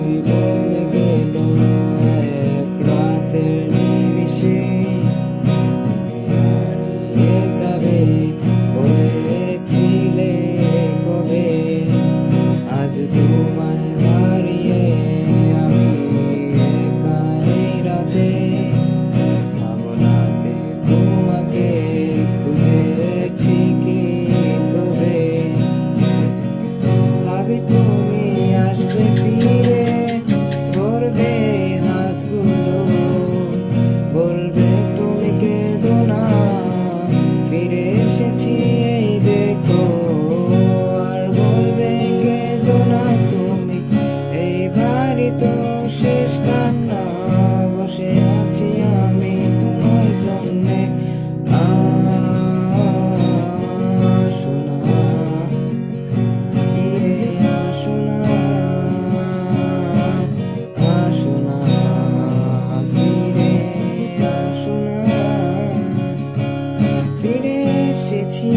তুই বদলে গেল এক রাতের নিমিষে। হারিয়ে যাবে বলেছিলে কবে, আজ তোমায় হারিয়ে আমি একা এই রাতে। ভাবনাতে তোমাকে খুঁজেছি কি তবে, ভাবি তুমি আসবে ফিরে, ধরবে হাতগুলো, বলবে তুমি কেঁদো না, ফিরে এসেছি এই দেখো। আর বলবে কেঁদো না তুমি, এইবারই তো শেষ কান্না। বসে আছি আমি তোমার জন্যে, আসো না, ফিরে আসো না, আসো না, ফিরে আসো না। ফিরে এসেছি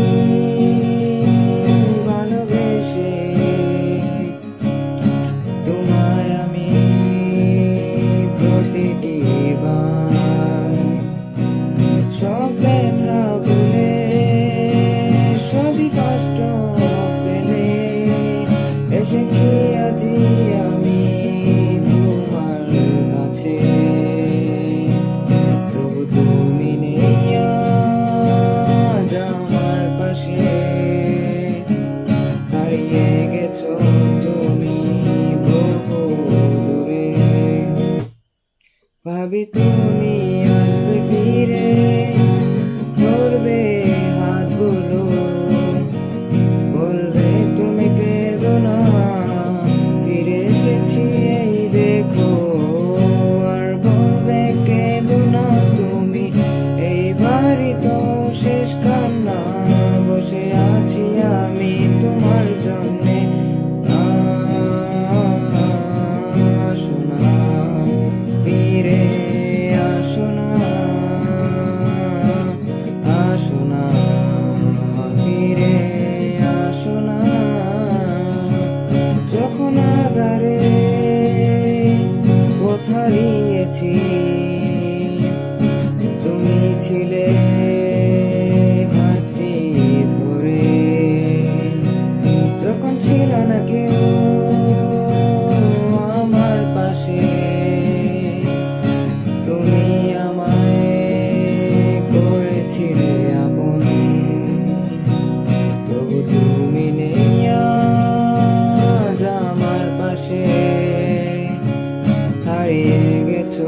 ভালোবেসে তোমায় আমি, প্রতিটি বার সব ব্যথা ভুলে, সবই কষ্ট ফেলে এসেছি আজি আমি তোমার কাছে। তবু তুমি নেই আজ আমার পাশে, হারিয়ে গেছো তুমি বহু দূরে। ভাবি তুমি আসবে ফিরে, ধরবে হাতগুলো, বলবে তুমি কেঁদো না, ফিরে এসেছি এই দেখো। আর বলবে কেঁদো না তুমি, এইবারই তো শেষ কান্না। বসে আছি আমি তোমার জন্যে, আসো না, ফিরে আসো না, আসো না, ফিরে আসো না। যখন আধারে পথ হারিয়েছি, তুমি ছিলে হাতটি ধরে। যখন ছিল না কেউ আমার পাশে, তুমি আমায় করেছিলে আপন। তবু তুমি নেই আজ আমার পাশে, হারিয়ে গেছো